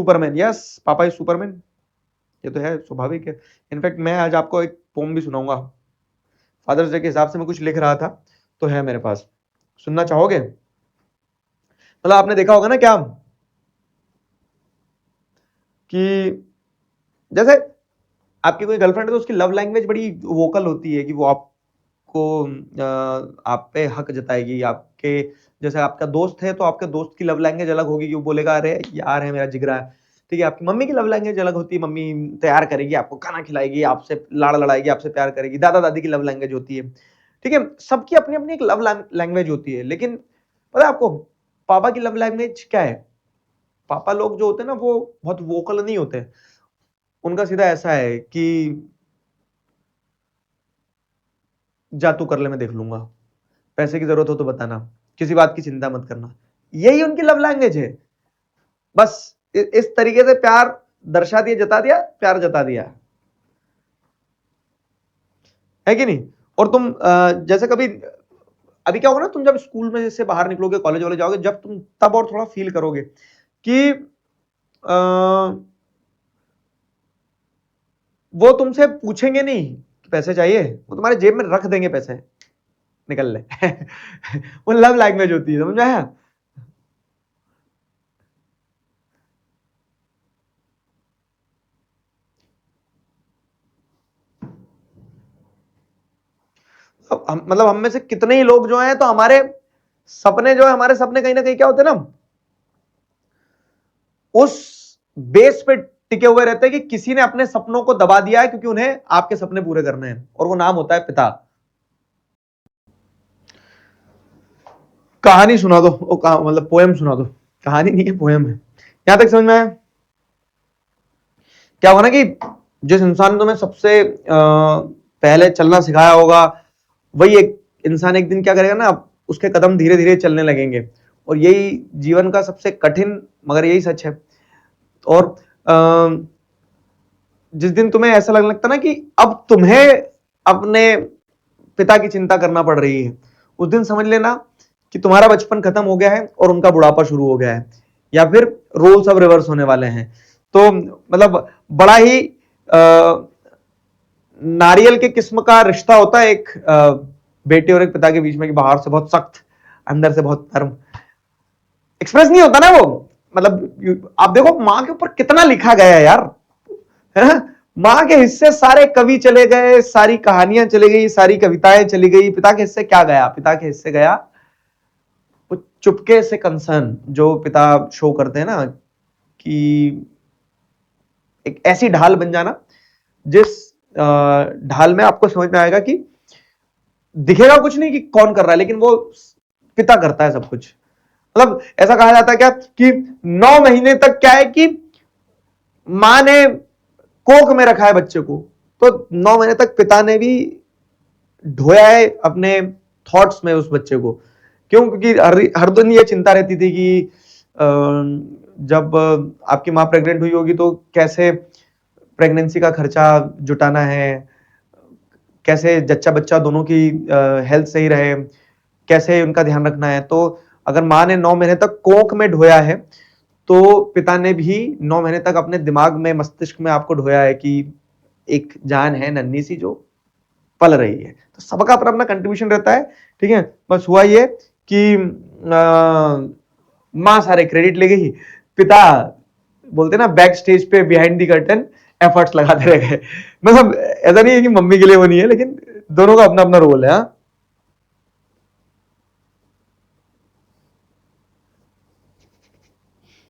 Superman, yes papa is Superman, ये तो है, स्वाभाविक है। इनफैक्ट मैं आज आपको एक पोम भी सुनाऊंगा, फादर्स डे के हिसाब से मैं कुछ लिख रहा था तो है मेरे पास, सुनना चाहोगे? मतलब आपने देखा होगा ना क्या कि जैसे आपकी कोई गर्लफ्रेंड है तो उसकी लव लैंग्वेज बड़ी वोकल होती है कि वो आपको आप पे हक जताएगी, आपके जैसे आपका दोस्त है तो आपके दोस्त की लव लैंग्वेज अलग होगी कि वो बोलेगा अरे यार है मेरा जिगरा है, ठीक है। आपकी मम्मी की लव लैंग्वेज अलग होती है, मम्मी तैयार करेगी, आपको खाना खिलाएगी, आपसे लाड़ लड़ाएगी, आपसे प्यार करेगी। दादा दादी की लव लैंग्वेज होती है, ठीक है। सबकी अपनी अपनी एक लव लैंग्वेज होती है। लेकिन पता है आपको पापा की लव लैंग्वेज क्या है? पापा लोग जो होते हैं ना वो बहुत वोकल नहीं होते, उनका सीधा ऐसा है कि जा तू कर ले मैं देख लूंगा, पैसे की जरूरत हो तो बताना, किसी बात की चिंता मत करना। यही उनकी लव लैंग्वेज है। बस इस तरीके से प्यार दर्शा दिया, जता दिया, प्यार जता दिया, है कि नहीं? और तुम जैसे कभी अभी क्या होगा ना, तुम जब स्कूल में जैसे बाहर निकलोगे, कॉलेज वाले जाओगे, जब तुम तब और थोड़ा फील करोगे कि वो तुमसे पूछेंगे नहीं कि पैसे चाहिए, वो तुम्हारे जेब में रख देंगे पैसे, निकल ले वो लव लैंग्वेज होती है, समझ आया? मतलब हम में से कितने ही लोग जो हैं तो हमारे सपने जो है, हमारे सपने कहीं ना कहीं क्या होते हैं ना, उस बेस पे टिके हुए रहते हैं कि किसी ने अपने सपनों को दबा दिया है क्योंकि उन्हें आपके सपने पूरे करने हैं, और वो नाम होता है पिता। कहानी सुना दो, मतलब पोएम सुना दो, कहानी नहीं है पोएम है। यहां तक समझ में आया? क्या होगा ना कि जिस इंसान ने तुम्हें सबसे पहले चलना सिखाया होगा, वही एक इंसान एक दिन क्या करेगा ना, उसके कदम धीरे धीरे चलने लगेंगे। और यही जीवन का सबसे कठिन मगर यही सच है। और जिस दिन तुम्हें ऐसा लगने लगता ना कि अब तुम्हें अपने पिता की चिंता करना पड़ रही है, उस दिन समझ लेना कि तुम्हारा बचपन खत्म हो गया है और उनका बुढ़ापा शुरू हो गया है, या फिर रोल्स अब रिवर्स होने वाले हैं। तो मतलब बड़ा ही नारियल के किस्म का रिश्ता होता है एक बेटे और एक पिता के बीच में, कि बाहर से बहुत सख्त, अंदर से बहुत नरम। एक्सप्रेस नहीं होता ना वो, मतलब आप देखो मां के ऊपर कितना लिखा गया है यार, है ना? मां के हिस्से सारे कवि चले गए, सारी कहानियां चली गई, सारी कविताएं चली गई। पिता के हिस्से क्या गया? पिता के हिस्से गया वो चुपके से कंसर्न जो पिता शो करते हैं ना, कि एक ऐसी ढाल बन जाना जिस ढाल में आपको समझ में आएगा कि दिखेगा कुछ नहीं कि कौन कर रहा है, लेकिन वो पिता करता है सब कुछ। मतलब ऐसा कहा जाता है क्या कि 9 महीने तक क्या है कि मां ने कोख में रखा है बच्चे को, तो 9 महीने तक पिता ने भी ढोया है अपने थॉट्स में उस बच्चे को। क्यों? क्योंकि हर दिन ये चिंता रहती थी कि जब आपकी मां प्रेग्नेंट हुई होगी तो कैसे प्रेगनेंसी का खर्चा जुटाना है, कैसे जच्चा बच्चा दोनों की हेल्थ सही रहे, कैसे उनका ध्यान रखना है। तो अगर मां ने 9 महीने तक कोख में ढोया है, तो पिता ने भी 9 महीने तक अपने दिमाग में, मस्तिष्क में आपको ढोया है कि एक जान है नन्ही सी जो पल रही है। तो सबका अपना अपना कंट्रीब्यूशन रहता है, ठीक है। बस हुआ ये कि मां सारे क्रेडिट ले गई, पिता बोलते ना बैक स्टेज पे बिहाइंड दी कर्टन एफर्ट्स लगाते रह गए। मतलब ऐसा नहीं है कि मम्मी के लिए वो नहीं है, लेकिन दोनों का अपना अपना रोल है। हाँ,